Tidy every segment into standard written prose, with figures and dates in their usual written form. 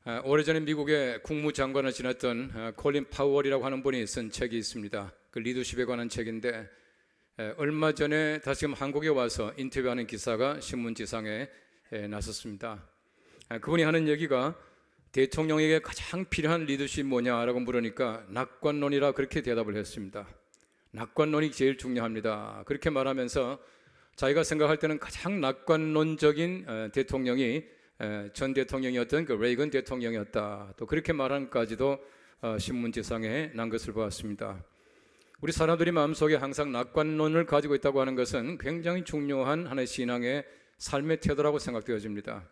오래전에 미국의 국무장관을 지냈던 콜린 파우얼이라고 하는 분이 쓴 책이 있습니다. 그 리더십에 관한 책인데 얼마 전에 다시금 한국에 와서 인터뷰하는 기사가 신문지상에 났었습니다. 그분이 하는 얘기가 대통령에게 가장 필요한 리더십이 뭐냐라고 물으니까 낙관론이라 그렇게 대답을 했습니다. 낙관론이 제일 중요합니다. 그렇게 말하면서 자기가 생각할 때는 가장 낙관론적인 대통령이 전 대통령이었던 그 레이건 대통령이었다. 또 그렇게 말한까지도 신문지상에 난 것을 보았습니다. 우리 사람들이 마음속에 항상 낙관론을 가지고 있다고 하는 것은 굉장히 중요한 하나의 신앙의 삶의 태도라고 생각되어집니다.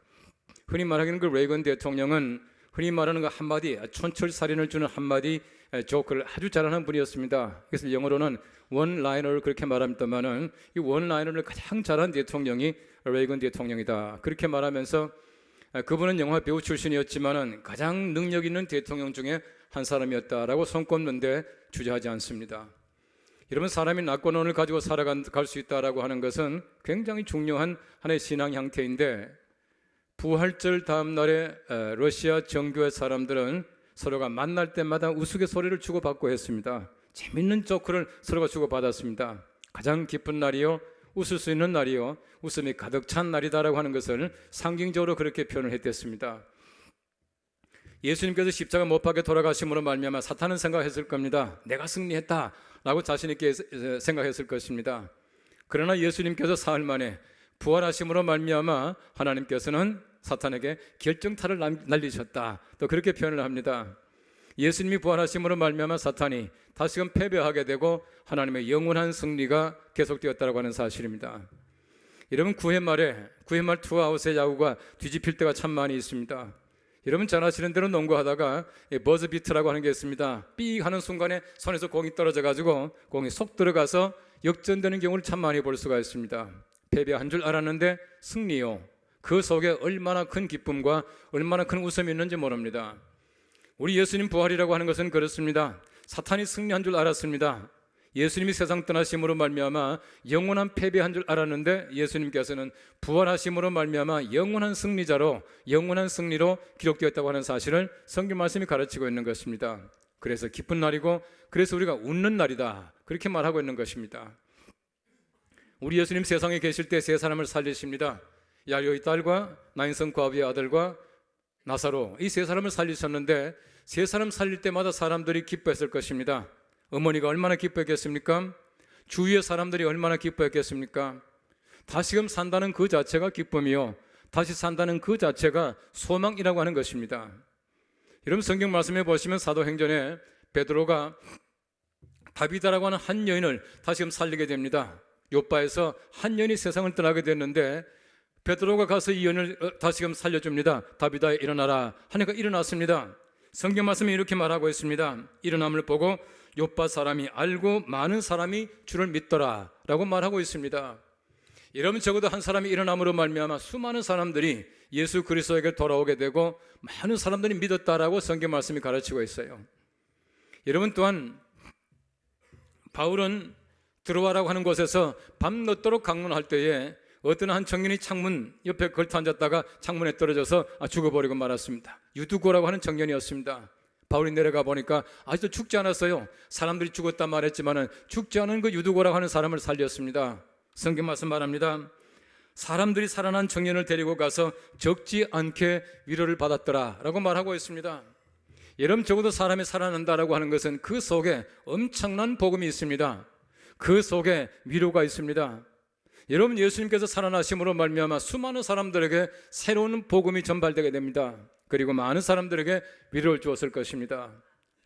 흔히 말하기는 그 레이건 대통령은 흔히 말하는 그 한마디, 촌철살인을 주는 한마디 조크를 아주 잘하는 분이었습니다. 그래서 영어로는 원라이너를 그렇게 말합니다만은 이 원라이너를 가장 잘한 대통령이 레이건 대통령이다. 그렇게 말하면서 그분은 영화 배우 출신이었지만은 가장 능력 있는 대통령 중에 한 사람이었다라고 손꼽는데 주저하지 않습니다. 여러분, 사람이 낙관론을 가지고 살아갈 수 있다라고 하는 것은 굉장히 중요한 하나의 신앙 형태인데, 부활절 다음 날에 러시아 정교회 사람들은 서로가 만날 때마다 우스갯소리를 주고받고 했습니다. 재밌는 조크를 서로가 주고받았습니다. 가장 기쁜 날이요, 웃을 수 있는 날이요, 웃음이 가득 찬 날이다라고 하는 것을 상징적으로 그렇게 표현을 했댔습니다. 예수님께서 십자가 못 박혀 돌아가심으로 말미암아 사탄은 생각했을 겁니다. 내가 승리했다라고 자신 있게 생각했을 것입니다. 그러나 예수님께서 사흘 만에 부활하심으로 말미암아 하나님께서는 사탄에게 결정타를 날리셨다. 또 그렇게 표현을 합니다. 예수님이 부활하심으로 말미암아 사탄이 다시금 패배하게 되고 하나님의 영원한 승리가 계속되었다고 하는 사실입니다. 여러분, 구회 말 투아웃의 야구가 뒤집힐 때가 참 많이 있습니다. 여러분 잘 아시는 대로 농구하다가 버즈비트라고 하는 게 있습니다. 삑 하는 순간에 손에서 공이 떨어져 가지고 공이 속 들어가서 역전되는 경우를 참 많이 볼 수가 있습니다. 패배한 줄 알았는데 승리요, 그 속에 얼마나 큰 기쁨과 얼마나 큰 웃음이 있는지 모릅니다. 우리 예수님 부활이라고 하는 것은 그렇습니다. 사탄이 승리한 줄 알았습니다. 예수님이 세상 떠나심으로 말미암아 영원한 패배한 줄 알았는데 예수님께서는 부활하심으로 말미암아 영원한 승리자로, 영원한 승리로 기록되었다고 하는 사실을 성경 말씀이 가르치고 있는 것입니다. 그래서 기쁜 날이고, 그래서 우리가 웃는 날이다, 그렇게 말하고 있는 것입니다. 우리 예수님 세상에 계실 때 세 사람을 살리십니다. 야이로의 딸과 나인성 과부의 아들과 나사로, 이 세 사람을 살리셨는데 세 사람 살릴 때마다 사람들이 기뻐했을 것입니다. 어머니가 얼마나 기뻐했겠습니까? 주위의 사람들이 얼마나 기뻐했겠습니까? 다시금 산다는 그 자체가 기쁨이요, 다시 산다는 그 자체가 소망이라고 하는 것입니다. 여러분, 성경 말씀에 보시면 사도행전에 베드로가 다비다라고 하는 한 여인을 다시금 살리게 됩니다. 요바에서 한 여인이 세상을 떠나게 됐는데 베드로가 가서 이 여인을 다시금 살려줍니다. 다비다 일어나라 하니까 일어났습니다. 성경 말씀에 이렇게 말하고 있습니다. 일어남을 보고 요바 사람이 알고 많은 사람이 주를 믿더라 라고 말하고 있습니다. 여러분, 적어도 한 사람이 일어남으로 말미암아 수많은 사람들이 예수 그리스도에게 돌아오게 되고 많은 사람들이 믿었다라고 성경 말씀이 가르치고 있어요. 여러분, 또한 바울은 드로아라고 하는 곳에서 밤늦도록 강론할 때에 어떤 한 청년이 창문 옆에 걸터 앉았다가 창문에 떨어져서 죽어버리고 말았습니다. 유두고라고 하는 청년이었습니다. 바울이 내려가 보니까 아직도 죽지 않았어요. 사람들이 죽었다 말했지만 죽지 않은 그 유두고라고 하는 사람을 살렸습니다. 성경 말씀 말합니다. 사람들이 살아난 청년을 데리고 가서 적지 않게 위로를 받았더라 라고 말하고 있습니다. 여러분, 적어도 사람이 살아난다라고 하는 것은 그 속에 엄청난 복음이 있습니다. 그 속에 위로가 있습니다. 여러분, 예수님께서 살아나심으로 말미암아 수많은 사람들에게 새로운 복음이 전달되게 됩니다. 그리고 많은 사람들에게 위로를 주었을 것입니다.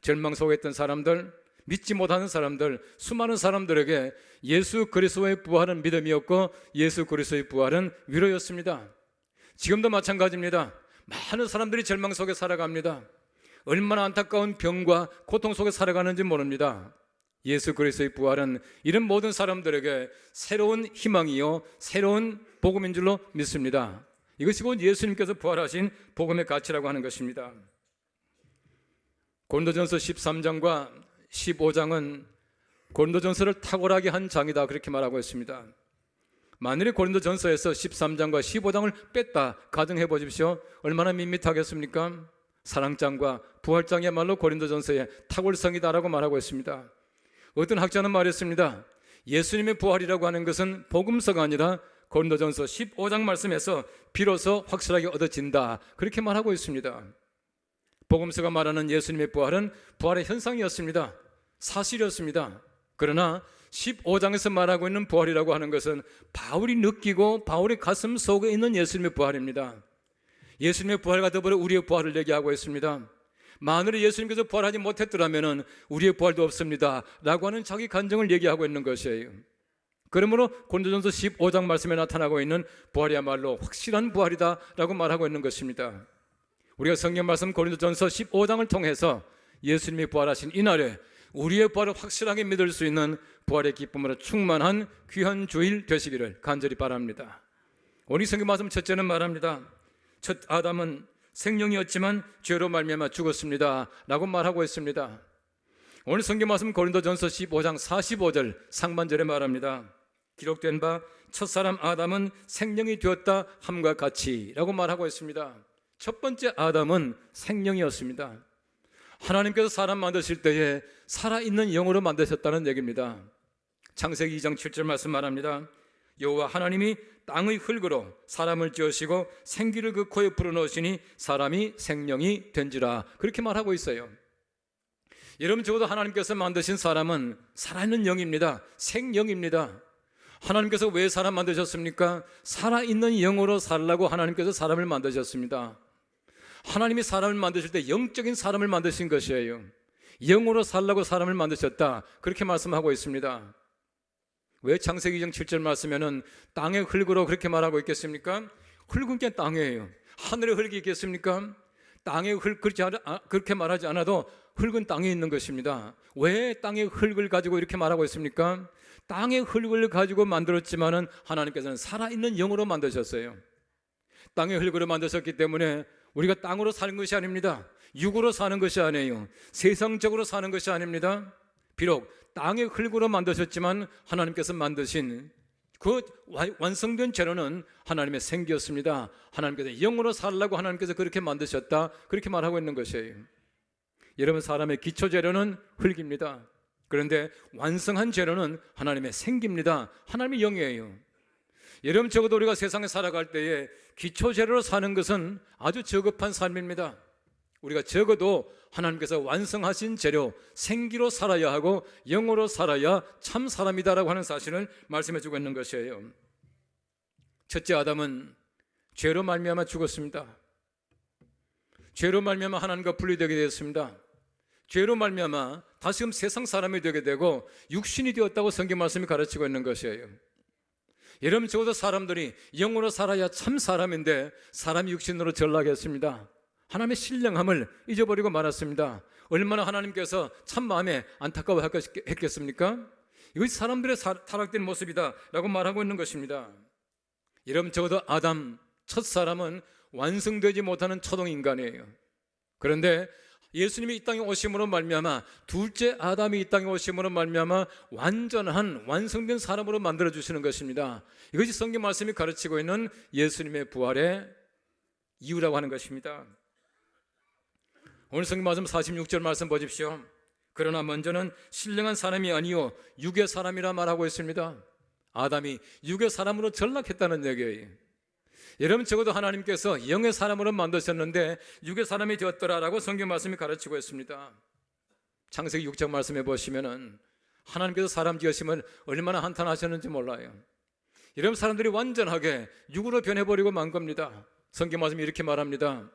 절망 속에 있던 사람들, 믿지 못하는 사람들, 수많은 사람들에게 예수 그리스도의 부활은 믿음이었고 예수 그리스도의 부활은 위로였습니다. 지금도 마찬가지입니다. 많은 사람들이 절망 속에 살아갑니다. 얼마나 안타까운 병과 고통 속에 살아가는지 모릅니다. 예수 그리스도의 부활은 이런 모든 사람들에게 새로운 희망이요, 새로운 복음인 줄로 믿습니다. 이것이 곧 예수님께서 부활하신 복음의 가치라고 하는 것입니다. 고린도전서 13장과 15장은 고린도전서를 탁월하게 한 장이다, 그렇게 말하고 있습니다. 만일에 고린도전서에서 13장과 15장을 뺐다 가정해 보십시오. 얼마나 밋밋하겠습니까? 사랑장과 부활장이야말로 고린도전서의 탁월성이다라고 말하고 있습니다. 어떤 학자는 말했습니다. 예수님의 부활이라고 하는 것은 복음서가 아니라 고린도전서 15장 말씀에서 비로소 확실하게 얻어진다, 그렇게 말하고 있습니다. 복음서가 말하는 예수님의 부활은 부활의 현상이었습니다. 사실이었습니다. 그러나 15장에서 말하고 있는 부활이라고 하는 것은 바울이 느끼고 바울의 가슴 속에 있는 예수님의 부활입니다. 예수님의 부활과 더불어 우리의 부활을 얘기하고 있습니다. 만일에 예수님께서 부활하지 못했더라면 우리의 부활도 없습니다 라고 하는 자기 간증을 얘기하고 있는 것이에요. 그러므로 고린도전서 15장 말씀에 나타나고 있는 부활이야말로 확실한 부활이다 라고 말하고 있는 것입니다. 우리가 성경 말씀 고린도전서 15장을 통해서 예수님이 부활하신 이날에 우리의 부활을 확실하게 믿을 수 있는 부활의 기쁨으로 충만한 귀한 주일 되시기를 간절히 바랍니다. 오늘 성경 말씀 첫째는 말합니다. 첫 아담은 생명이었지만 죄로 말미암아 죽었습니다 라고 말하고 있습니다. 오늘 성경 말씀 고린도전서 15장 45절 상반절에 말합니다. 기록된 바 첫사람 아담은 생명이 되었다 함과 같이 라고 말하고 있습니다. 첫 번째 아담은 생명이었습니다. 하나님께서 사람 만드실 때에 살아있는 영으로 만드셨다는 얘기입니다. 창세기 2장 7절 말씀 말합니다. 여호와 하나님이 땅의 흙으로 사람을 지으시고 생기를 그 코에 불어넣으시니 사람이 생명이 된지라, 그렇게 말하고 있어요. 여러분, 적어도 하나님께서 만드신 사람은 살아있는 영입니다. 생영입니다. 하나님께서 왜 사람 만드셨습니까? 살아있는 영으로 살라고 하나님께서 사람을 만드셨습니다. 하나님이 사람을 만드실 때 영적인 사람을 만드신 것이에요. 영으로 살라고 사람을 만드셨다, 그렇게 말씀하고 있습니다. 왜 창세기 2장 7절 말씀에는 땅의 흙으로 그렇게 말하고 있겠습니까? 흙은 그냥 땅이에요. 하늘의 흙이 있겠습니까? 땅의 흙, 그렇게 말하지 않아도 흙은 땅에 있는 것입니다. 왜 땅의 흙을 가지고 이렇게 말하고 있습니까? 땅의 흙을 가지고 만들었지만은 하나님께서는 살아있는 영으로 만드셨어요. 땅의 흙으로 만드셨기 때문에 우리가 땅으로 사는 것이 아닙니다. 육으로 사는 것이 아니에요. 세상적으로 사는 것이 아닙니다. 비록 땅의 흙으로 만드셨지만 하나님께서 만드신 그 완성된 재료는 하나님의 생기였습니다. 하나님께서 영으로 살라고 하나님께서 그렇게 만드셨다, 그렇게 말하고 있는 것이에요. 여러분, 사람의 기초 재료는 흙입니다. 그런데 완성한 재료는 하나님의 생기입니다. 하나님의 영이에요. 여러분, 적어도 우리가 세상에 살아갈 때에 기초 재료로 사는 것은 아주 저급한 삶입니다. 우리가 적어도 하나님께서 완성하신 재료, 생기로 살아야 하고 영으로 살아야 참 사람이다라고 하는 사실을 말씀해 주고 있는 것이에요. 첫째 아담은 죄로 말미암아 죽었습니다. 죄로 말미암아 하나님과 분리되게 되었습니다. 죄로 말미암아 다시금 세상 사람이 되게 되고 육신이 되었다고 성경 말씀이 가르치고 있는 것이에요. 여러분, 적어도 사람들이 영으로 살아야 참 사람인데 사람이 육신으로 전락했습니다. 하나님의 신령함을 잊어버리고 말았습니다. 얼마나 하나님께서 참 마음에 안타까워했겠습니까? 이것이 사람들의 타락된 모습이다 라고 말하고 있는 것입니다. 여러분, 적어도 아담 첫 사람은 완성되지 못하는 초동인간이에요. 그런데 예수님이 이 땅에 오심으로 말미암아 둘째 아담이 이 땅에 오심으로 말미암아 완전한 완성된 사람으로 만들어주시는 것입니다. 이것이 성경 말씀이 가르치고 있는 예수님의 부활의 이유라고 하는 것입니다. 오늘 성경 말씀 46절 말씀 보십시오. 그러나 먼저는 신령한 사람이 아니요 육의 사람이라 말하고 있습니다. 아담이 육의 사람으로 전락했다는 얘기예요. 여러분, 적어도 하나님께서 영의 사람으로 만드셨는데 육의 사람이 되었더라라고 성경 말씀이 가르치고 있습니다. 창세기 6장 말씀해 보시면은 하나님께서 사람 지으심을 얼마나 한탄하셨는지 몰라요. 여러분, 사람들이 완전하게 육으로 변해버리고 만 겁니다. 성경 말씀이 이렇게 말합니다.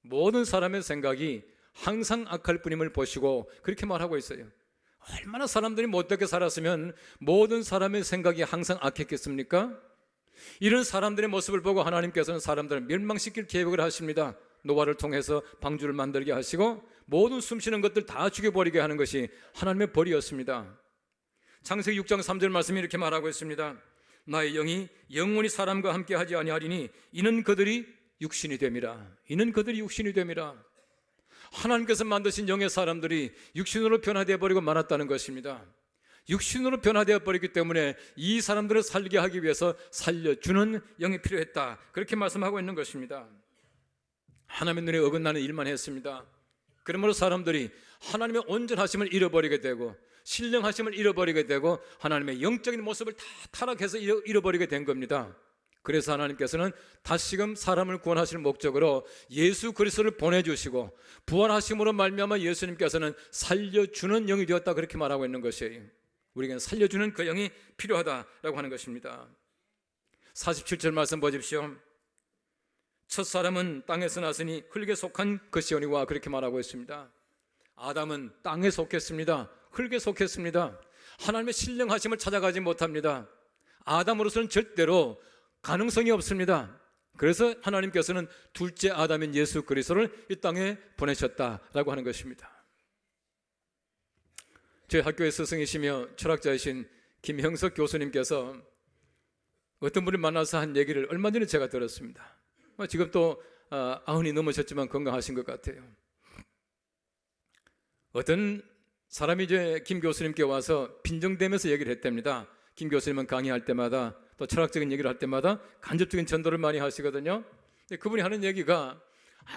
모든 사람의 생각이 항상 악할 뿐임을 보시고 그렇게 말하고 있어요. 얼마나 사람들이 못되게 살았으면 모든 사람의 생각이 항상 악했겠습니까? 이런 사람들의 모습을 보고 하나님께서는 사람들을 멸망시킬 계획을 하십니다. 노아를 통해서 방주를 만들게 하시고 모든 숨쉬는 것들 다 죽여버리게 하는 것이 하나님의 벌이었습니다. 창세기 6장 3절 말씀이 이렇게 말하고 있습니다. 나의 영이 영원히 사람과 함께 하지 아니하리니 이는 그들이 육신이 됨이라. 이는 그들이 육신이 됨이라. 하나님께서 만드신 영의 사람들이 육신으로 변화되어 버리고 말았다는 것입니다. 육신으로 변화되어 버리기 때문에 이 사람들을 살게 하기 위해서 살려주는 영이 필요했다, 그렇게 말씀하고 있는 것입니다. 하나님의 눈에 어긋나는 일만 했습니다. 그러므로 사람들이 하나님의 온전하심을 잃어버리게 되고 신령하심을 잃어버리게 되고 하나님의 영적인 모습을 다 타락해서 잃어버리게 된 겁니다. 그래서 하나님께서는 다시금 사람을 구원하실 목적으로 예수 그리스도를 보내주시고 부활하심으로 말미암아 예수님께서는 살려주는 영이 되었다, 그렇게 말하고 있는 것이에요. 우리에게는 살려주는 그 영이 필요하다라고 하는 것입니다. 47절 말씀 보십시오. 첫 사람은 땅에서 났으니 흙에 속한 것이오니와, 그렇게 말하고 있습니다. 아담은 땅에 속했습니다. 흙에 속했습니다. 하나님의 신령하심을 찾아가지 못합니다. 아담으로서는 절대로 가능성이 없습니다. 그래서 하나님께서는 둘째 아담인 예수 그리스도를 이 땅에 보내셨다라고 하는 것입니다. 저희 학교의 스승이시며 철학자이신 김형석 교수님께서 어떤 분을 만나서 한 얘기를 얼마 전에 제가 들었습니다. 지금 또 90이 넘으셨지만 건강하신 것 같아요. 어떤 사람이 이제 김 교수님께 와서 빈정대면서 얘기를 했답니다. 김 교수님은 강의할 때마다 또 철학적인 얘기를 할 때마다 간접적인 전도를 많이 하시거든요. 그분이 하는 얘기가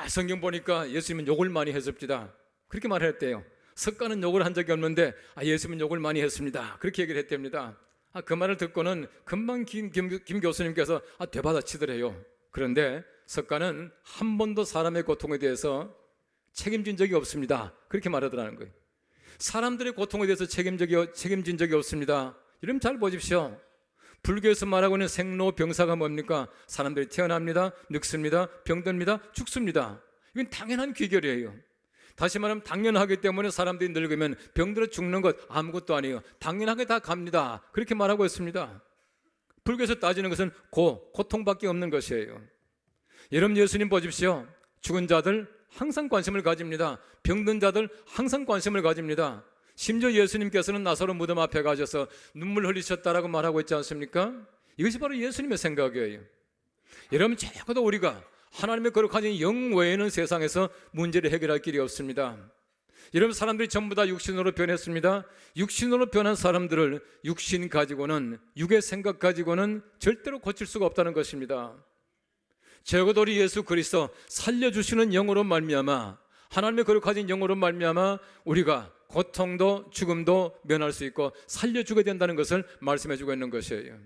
성경 보니까 예수님은 욕을 많이 했습니다. 그렇게 말했대요. 석가는 욕을 한 적이 없는데 예수님은 욕을 많이 했습니다. 그렇게 얘기를 했답니다. 그 말을 듣고는 금방 김 교수님께서 되받아치더래요. 그런데 석가는 한 번도 사람의 고통에 대해서 책임진 적이 없습니다. 그렇게 말하더라는 거예요. 사람들의 고통에 대해서 책임진 적이 없습니다. 여러분 잘 보십시오. 불교에서 말하고 있는 생로병사가 뭡니까? 사람들이 태어납니다, 늙습니다, 병듭니다, 죽습니다. 이건 당연한 귀결이에요. 다시 말하면 당연하기 때문에 사람들이 늙으면 병들어 죽는 것 아무것도 아니에요. 당연하게 다 갑니다. 그렇게 말하고 있습니다. 불교에서 따지는 것은 고통밖에 없는 것이에요. 여러분 예수님 보십시오. 죽은 자들 항상 관심을 가집니다. 병든 자들 항상 관심을 가집니다. 심지어 예수님께서는 나사로 무덤 앞에 가셔서 눈물 흘리셨다라고 말하고 있지 않습니까? 이것이 바로 예수님의 생각이에요. 여러분 적어도 우리가 하나님의 거룩하신 영 외에는 세상에서 문제를 해결할 길이 없습니다. 여러분 사람들이 전부 다 육신으로 변했습니다. 육신으로 변한 사람들을 육신 가지고는, 육의 생각 가지고는 절대로 고칠 수가 없다는 것입니다. 적어도 우리 예수 그리스도 살려주시는 영으로 말미암아, 하나님의 거룩하신 영으로 말미암아 우리가 고통도 죽음도 면할 수 있고 살려주게 된다는 것을 말씀해주고 있는 것이에요.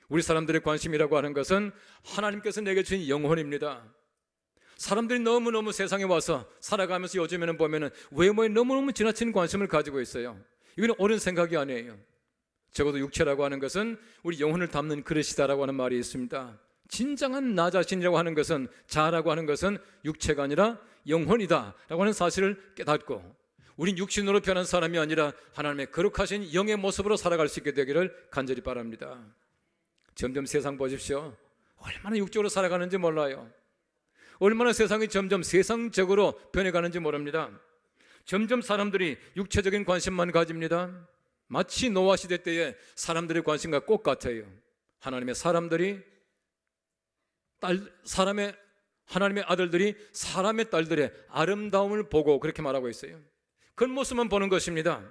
우리 사람들의 관심이라고 하는 것은 하나님께서 내게 주신 영혼입니다. 사람들이 너무너무 세상에 와서 살아가면서 요즘에는 보면은 외모에 너무너무 지나친 관심을 가지고 있어요. 이건 옳은 생각이 아니에요. 적어도 육체라고 하는 것은 우리 영혼을 담는 그릇이다라고 하는 말이 있습니다. 진정한 나 자신이라고 하는 것은, 자라고 하는 것은 육체가 아니라 영혼이다라고 하는 사실을 깨닫고 우린 육신으로 변한 사람이 아니라 하나님의 거룩하신 영의 모습으로 살아갈 수 있게 되기를 간절히 바랍니다. 점점 세상 보십시오. 얼마나 육적으로 살아가는지 몰라요. 얼마나 세상이 점점 세상적으로 변해가는지 모릅니다. 점점 사람들이 육체적인 관심만 가집니다. 마치 노아 시대 때의 사람들의 관심과 똑같아요. 하나님의 아들들이 사람의 딸들의 아름다움을 보고 그렇게 말하고 있어요. 겉모습만 보는 것입니다.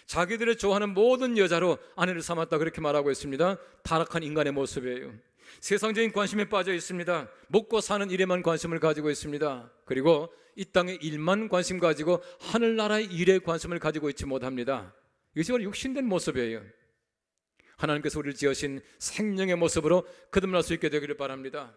자기들의 좋아하는 모든 여자로 아내를 삼았다, 그렇게 말하고 있습니다. 타락한 인간의 모습이에요. 세상적인 관심에 빠져 있습니다. 먹고 사는 일에만 관심을 가지고 있습니다. 그리고 이 땅의 일만 관심 가지고 하늘나라의 일에 관심을 가지고 있지 못합니다. 이것이 바로 육신된 모습이에요. 하나님께서 우리를 지으신 생명의 모습으로 거듭날 수 있게 되기를 바랍니다.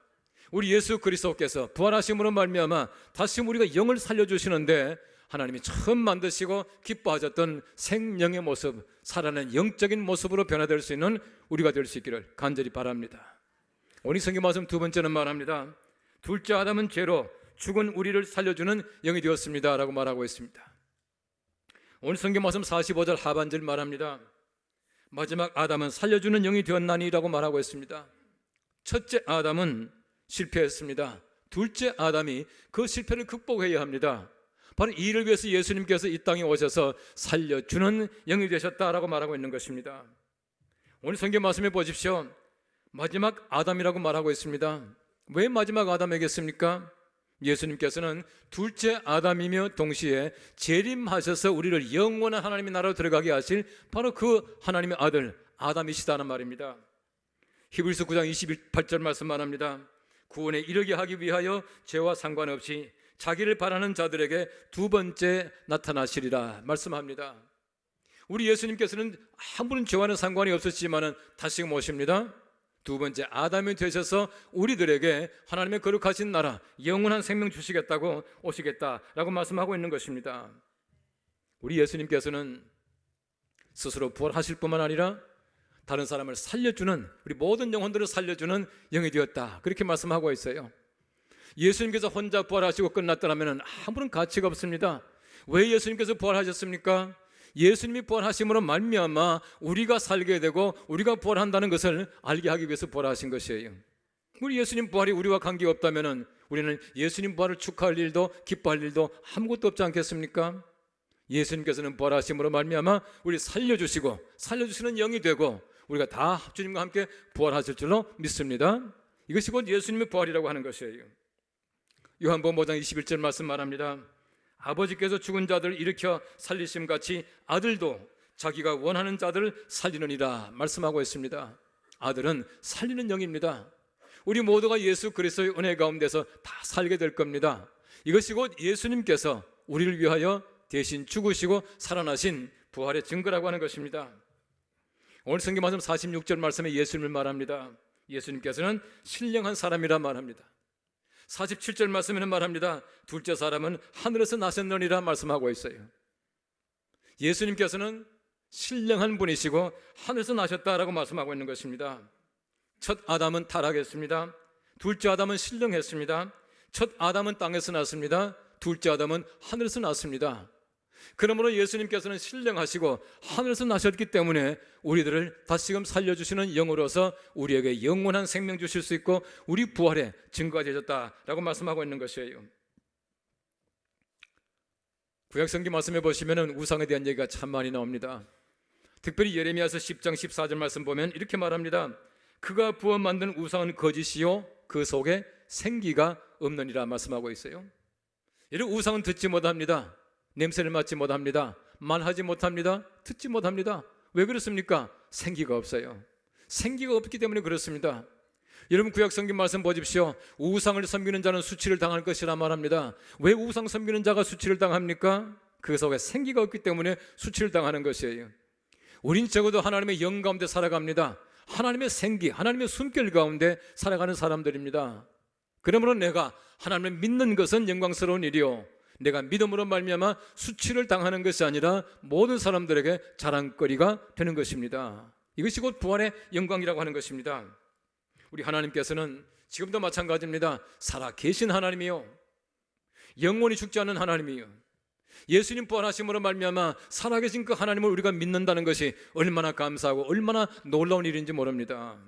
우리 예수 그리스도께서 부활하심으로 말미암아 다시 우리가 영을 살려주시는데, 하나님이 처음 만드시고 기뻐하셨던 생명의 모습, 살아나는 영적인 모습으로 변화될 수 있는 우리가 될 수 있기를 간절히 바랍니다. 오늘 성경 말씀 두 번째는 말합니다. 둘째 아담은 죄로 죽은 우리를 살려주는 영이 되었습니다 라고 말하고 있습니다. 오늘 성경 말씀 45절 하반절 말합니다. 마지막 아담은 살려주는 영이 되었나니 라고 말하고 있습니다. 첫째 아담은 실패했습니다. 둘째 아담이 그 실패를 극복해야 합니다. 바로 이 일을 위해서 예수님께서 이 땅에 오셔서 살려주는 영이 되셨다라고 말하고 있는 것입니다. 오늘 성경 말씀해 보십시오. 마지막 아담이라고 말하고 있습니다. 왜 마지막 아담이겠습니까? 예수님께서는 둘째 아담이며 동시에 재림하셔서 우리를 영원한 하나님의 나라로 들어가게 하실 바로 그 하나님의 아들 아담이시다는 말입니다. 히브리서 9장 28절 말씀 말합니다. 구원에 이르게 하기 위하여 죄와 상관없이 자기를 바라는 자들에게 두 번째 나타나시리라 말씀합니다. 우리 예수님께서는 아무런 죄와는 상관이 없었지만은 다시금 오십니다. 두 번째 아담이 되셔서 우리들에게 하나님의 거룩하신 나라, 영원한 생명 주시겠다고 오시겠다라고 말씀하고 있는 것입니다. 우리 예수님께서는 스스로 부활하실 뿐만 아니라 다른 사람을 살려주는, 우리 모든 영혼들을 살려주는 영이 되었다, 그렇게 말씀하고 있어요. 예수님께서 혼자 부활하시고 끝났더라면 아무런 가치가 없습니다. 왜 예수님께서 부활하셨습니까? 예수님이 부활하심으로 말미암아 우리가 살게 되고 우리가 부활한다는 것을 알게 하기 위해서 부활하신 것이에요. 우리 예수님 부활이 우리와 관계가 없다면 우리는 예수님 부활을 축하할 일도 기뻐할 일도 아무것도 없지 않겠습니까? 예수님께서는 부활하심으로 말미암아 우리 살려주시고 살려주시는 영이 되고 우리가 다 주님과 함께 부활하실 줄로 믿습니다. 이것이 곧 예수님의 부활이라고 하는 것이에요. 요한복음 5장 21절 말씀 말합니다. 아버지께서 죽은 자들을 일으켜 살리심같이 아들도 자기가 원하는 자들을 살리느니라 말씀하고 있습니다. 아들은 살리는 영입니다. 우리 모두가 예수 그리스도의 은혜 가운데서 다 살게 될 겁니다. 이것이 곧 예수님께서 우리를 위하여 대신 죽으시고 살아나신 부활의 증거라고 하는 것입니다. 오늘 성경 말씀 46절 말씀에 예수님을 말합니다. 예수님께서는 신령한 사람이라 말합니다. 47절 말씀에는 말합니다. 둘째 사람은 하늘에서 나셨느니라 말씀하고 있어요. 예수님께서는 신령한 분이시고 하늘에서 나셨다라고 말씀하고 있는 것입니다. 첫 아담은 타락했습니다. 둘째 아담은 신령했습니다. 첫 아담은 땅에서 났습니다. 둘째 아담은 하늘에서 났습니다. 그러므로 예수님께서는 신령하시고 하늘에서 나셨기 때문에 우리들을 다시금 살려주시는 영으로서 우리에게 영원한 생명 주실 수 있고 우리 부활의 증거가 되셨다라고 말씀하고 있는 것이에요. 구약성경 말씀해 보시면 우상에 대한 얘기가 참 많이 나옵니다. 특별히 예레미야서 10장 14절 말씀 보면 이렇게 말합니다. 그가 부어 만든 우상은 거짓이요 그 속에 생기가 없느니라 말씀하고 있어요. 이런 우상은 듣지 못합니다. 냄새를 맡지 못합니다. 말하지 못합니다. 듣지 못합니다. 왜 그렇습니까? 생기가 없어요. 생기가 없기 때문에 그렇습니다. 여러분 구약 성경 말씀 보십시오. 우상을 섬기는 자는 수치를 당할 것이라 말합니다. 왜 우상 섬기는 자가 수치를 당합니까? 그 속에 생기가 없기 때문에 수치를 당하는 것이에요. 우린 적어도 하나님의 영 가운데 살아갑니다. 하나님의 생기, 하나님의 숨결 가운데 살아가는 사람들입니다. 그러므로 내가 하나님을 믿는 것은 영광스러운 일이요 내가 믿음으로 말미암아 수치를 당하는 것이 아니라 모든 사람들에게 자랑거리가 되는 것입니다. 이것이 곧 부활의 영광이라고 하는 것입니다. 우리 하나님께서는 지금도 마찬가지입니다. 살아 계신 하나님이요 영원히 죽지 않는 하나님이요 예수님 부활하심으로 말미암아 살아계신 그 하나님을 우리가 믿는다는 것이 얼마나 감사하고 얼마나 놀라운 일인지 모릅니다.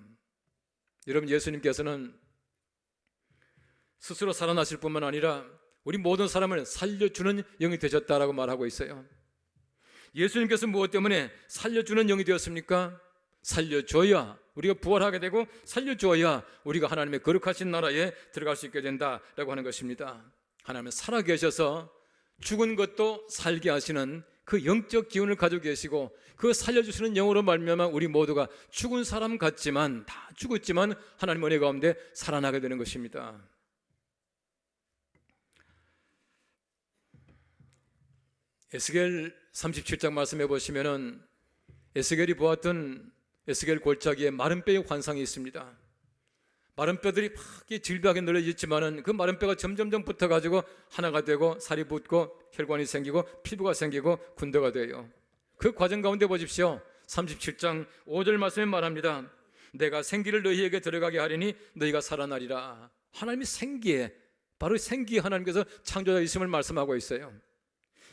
여러분 예수님께서는 스스로 살아나실 뿐만 아니라 우리 모든 사람을 살려주는 영이 되셨다라고 말하고 있어요. 예수님께서 무엇 때문에 살려주는 영이 되었습니까? 살려줘야 우리가 부활하게 되고 살려줘야 우리가 하나님의 거룩하신 나라에 들어갈 수 있게 된다라고 하는 것입니다. 하나님은 살아계셔서 죽은 것도 살게 하시는 그 영적 기운을 가지고 계시고 그 살려주시는 영으로 말미암아 우리 모두가 죽은 사람 같지만 다 죽었지만 하나님 은혜 가운데 살아나게 되는 것입니다. 에스겔 37장 말씀해 보시면은 에스겔이 보았던 에스겔 골짜기에 마른 뼈의 환상이 있습니다. 마른 뼈들이 막 질비하게 늘어져 있지만은 그 마른 뼈가 점점점 붙어가지고 하나가 되고 살이 붙고 혈관이 생기고 피부가 생기고 군대가 돼요. 그 과정 가운데 보십시오. 37장 5절 말씀에 말합니다. 내가 생기를 너희에게 들어가게 하리니 너희가 살아나리라. 하나님이 생기에 바로 생기 하나님께서 창조자이심을 말씀하고 있어요.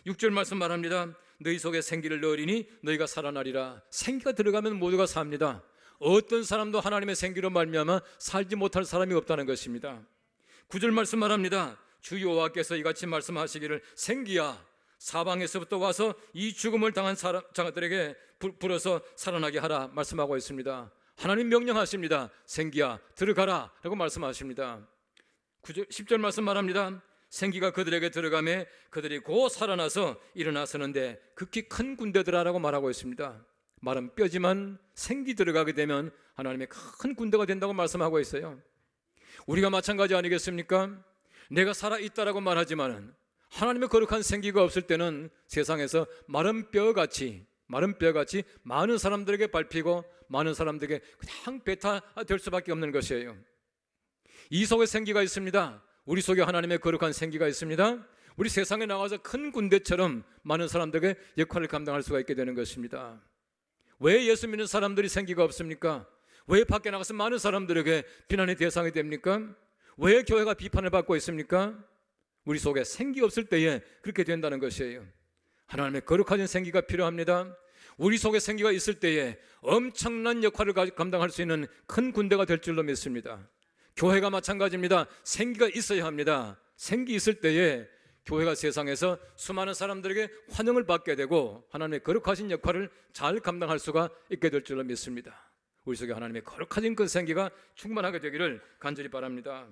6절 말씀 말합니다. 너희 속에 생기를 넣으리니 너희가 살아나리라. 생기가 들어가면 모두가 삽니다. 어떤 사람도 하나님의 생기로 말미암아 살지 못할 사람이 없다는 것입니다. 9절 말씀 말합니다. 주 여호와께서 이같이 말씀하시기를 생기야 사방에서부터 와서 이 죽음을 당한 자들에게 불어서 살아나게 하라 말씀하고 있습니다. 하나님 명령하십니다. 생기야 들어가라 라고 말씀하십니다. 10절 말씀 말합니다. 생기가 그들에게 들어가매 그들이 곧 살아나서 일어나서는데 극히 큰 군대들아라고 말하고 있습니다. 마른 뼈지만 생기 들어가게 되면 하나님의 큰 군대가 된다고 말씀하고 있어요. 우리가 마찬가지 아니겠습니까? 내가 살아있다라고 말하지만 하나님의 거룩한 생기가 없을 때는 세상에서 마른 뼈같이 많은 사람들에게 밟히고 많은 사람들에게 그냥 배타될 수밖에 없는 것이에요. 이 속에 생기가 있습니다. 우리 속에 하나님의 거룩한 생기가 있습니다. 우리 세상에 나가서 큰 군대처럼 많은 사람들에게 역할을 감당할 수가 있게 되는 것입니다. 왜 예수 믿는 사람들이 생기가 없습니까? 왜 밖에 나가서 많은 사람들에게 비난의 대상이 됩니까? 왜 교회가 비판을 받고 있습니까? 우리 속에 생기 없을 때에 그렇게 된다는 것이에요. 하나님의 거룩하신 생기가 필요합니다. 우리 속에 생기가 있을 때에 엄청난 역할을 감당할 수 있는 큰 군대가 될 줄로 믿습니다. 교회가 마찬가지입니다. 생기가 있어야 합니다. 생기 있을 때에 교회가 세상에서 수많은 사람들에게 환영을 받게 되고 하나님의 거룩하신 역할을 잘 감당할 수가 있게 될 줄로 믿습니다. 우리 속에 하나님의 거룩하신 그 생기가 충만하게 되기를 간절히 바랍니다.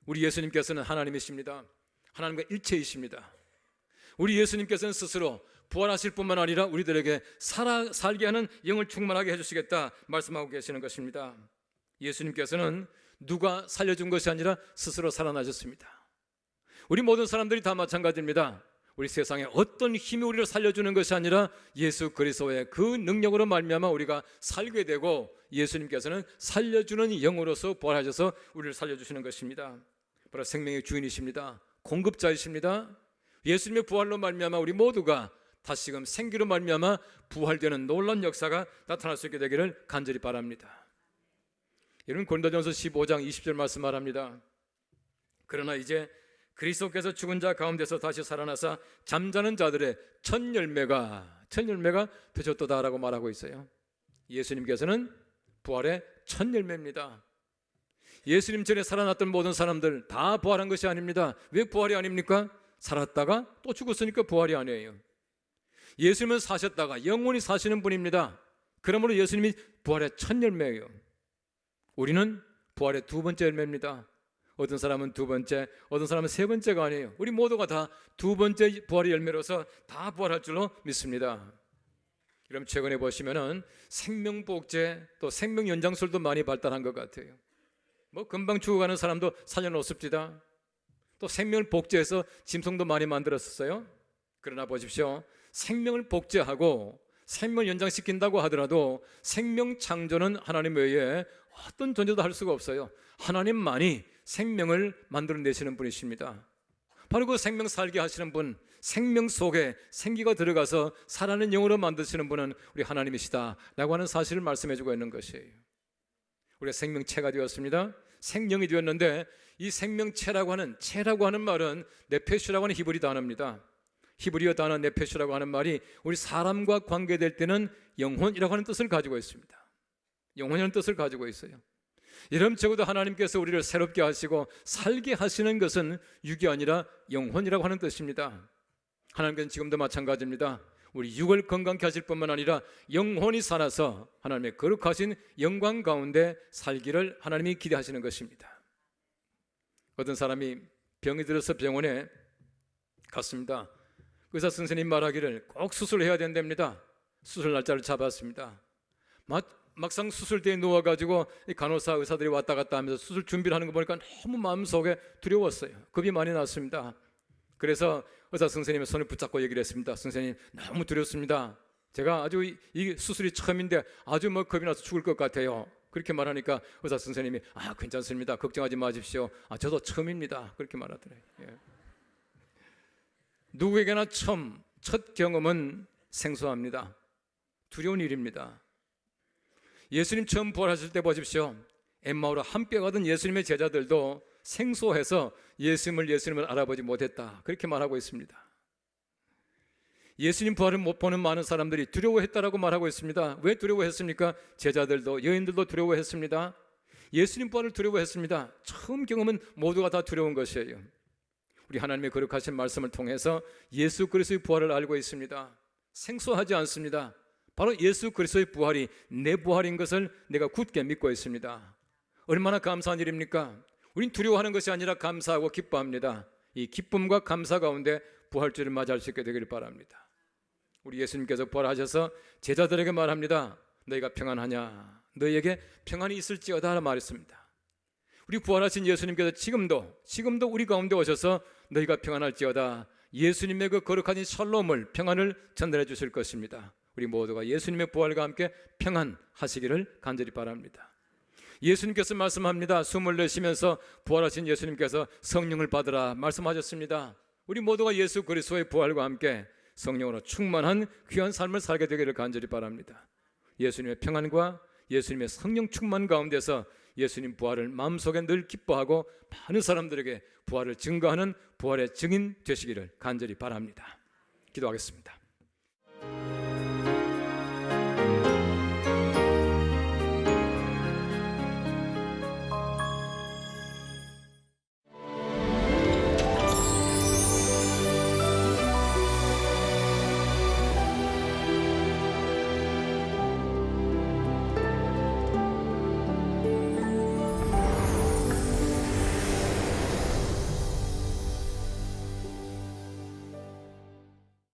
우리 예수님께서는 하나님이십니다. 하나님과 일체이십니다. 우리 예수님께서는 스스로 부활하실 뿐만 아니라 우리들에게 살게 하는 영을 충만하게 해주시겠다 말씀하고 계시는 것입니다. 예수님께서는 누가 살려준 것이 아니라 스스로 살아나셨습니다. 우리 모든 사람들이 다 마찬가지입니다. 우리 세상에 어떤 힘이 우리를 살려주는 것이 아니라 예수 그리스도의 그 능력으로 말미암아 우리가 살게 되고 예수님께서는 살려주는 영으로서 부활하셔서 우리를 살려주시는 것입니다. 바로 생명의 주인이십니다. 공급자이십니다. 예수님의 부활로 말미암아 우리 모두가 다시금 생기로 말미암아 부활되는 놀라운 역사가 나타날 수 있게 되기를 간절히 바랍니다. 여러분, 고린도전서 15장 20절 말씀 말합니다. 그러나 이제 그리스도께서 죽은 자 가운데서 다시 살아나사 잠자는 자들의 첫 열매가 되셨도다라고 말하고 있어요. 예수님께서는 부활의 첫 열매입니다. 예수님 전에 살아났던 모든 사람들 다 부활한 것이 아닙니다. 왜 부활이 아닙니까? 살았다가 또 죽었으니까 부활이 아니에요. 예수님은 사셨다가 영원히 사시는 분입니다. 그러므로 예수님이 부활의 첫 열매예요. 우리는 부활의 두 번째 열매입니다. 어떤 사람은 두 번째, 어떤 사람은 세 번째가 아니에요. 우리 모두가 다 두 번째 부활의 열매로서 다 부활할 줄로 믿습니다. 그럼 최근에 보시면은 생명복제 또 생명연장술도 많이 발달한 것 같아요. 뭐 금방 죽어가는 사람도 살려놓습니다. 또 생명을 복제해서 짐승도 많이 만들었었어요. 그러나 보십시오, 생명을 복제하고 생명을 연장시킨다고 하더라도 생명 창조는 하나님 외에 어떤 존재도 할 수가 없어요. 하나님만이 생명을 만들어내시는 분이십니다. 바로 그 생명 살게 하시는 분, 생명 속에 생기가 들어가서 살아있는 영으로 만드시는 분은 우리 하나님이시다라고 하는 사실을 말씀해주고 있는 것이에요. 우리가 생명체가 되었습니다. 생명이 되었는데 이 생명체라고 하는 말은 네페슈라고 하는 히브리 단어입니다. 히브리어 단어 네페슈라고 하는 말이 우리 사람과 관계될 때는 영혼이라고 하는 뜻을 가지고 있습니다. 영혼이라는 뜻을 가지고 있어요. 여러분, 적어도 하나님께서 우리를 새롭게 하시고 살게 하시는 것은 육이 아니라 영혼이라고 하는 뜻입니다. 하나님께서는 지금도 마찬가지입니다. 우리 육을 건강케 하실 뿐만 아니라 영혼이 살아서 하나님의 거룩하신 영광 가운데 살기를 하나님이 기대하시는 것입니다. 어떤 사람이 병이 들어서 병원에 갔습니다. 의사 선생님 말하기를 꼭 수술해야 된답니다. 수술 날짜를 잡았습니다. 막상 수술대에 누워가지고 간호사 의사들이 왔다 갔다 하면서 수술 준비를 하는 거 보니까 너무 마음속에 두려웠어요. 겁이 많이 났습니다. 그래서 의사 선생님의 손을 붙잡고 얘기를 했습니다. 선생님, 너무 두렵습니다. 제가 아주 이 수술이 처음인데 아주 겁이 나서 죽을 것 같아요. 그렇게 말하니까 의사 선생님이 괜찮습니다. 걱정하지 마십시오. 저도 처음입니다. 그렇게 말하더래요. 예. 누구에게나 첫 경험은 생소합니다. 두려운 일입니다. 예수님 처음 부활하실 때 보십시오. 엠마오로 함께 가던 예수님의 제자들도 생소해서 예수님을 알아보지 못했다, 그렇게 말하고 있습니다. 예수님 부활을 못 보는 많은 사람들이 두려워했다라고 말하고 있습니다. 왜 두려워했습니까? 제자들도 여인들도 두려워했습니다. 예수님 부활을 두려워했습니다. 처음 경험은 모두가 다 두려운 것이에요. 우리 하나님의 거룩하신 말씀을 통해서 예수 그리스도의 부활을 알고 있습니다. 생소하지 않습니다. 바로 예수 그리스도의 부활이 내 부활인 것을 내가 굳게 믿고 있습니다. 얼마나 감사한 일입니까? 우린 두려워하는 것이 아니라 감사하고 기뻐합니다. 이 기쁨과 감사 가운데 부활주를 맞이할 수 있게 되기를 바랍니다. 우리 예수님께서 부활하셔서 제자들에게 말합니다. 너희가 평안하냐? 너희에게 평안이 있을지어다 말했습니다. 우리 부활하신 예수님께서 지금도 우리 가운데 오셔서 너희가 평안할지어다, 예수님의 그 거룩한 이 샬롬을, 평안을 전달해 주실 것입니다. 우리 모두가 예수님의 부활과 함께 평안하시기를 간절히 바랍니다. 예수님께서 말씀합니다. 숨을 내쉬면서 부활하신 예수님께서 성령을 받으라 말씀하셨습니다. 우리 모두가 예수 그리스도의 부활과 함께 성령으로 충만한 귀한 삶을 살게 되기를 간절히 바랍니다. 예수님의 평안과 예수님의 성령 충만 가운데서 예수님 부활을 마음속에 늘 기뻐하고 많은 사람들에게 부활을 증거하는 부활의 증인 되시기를 간절히 바랍니다. 기도하겠습니다.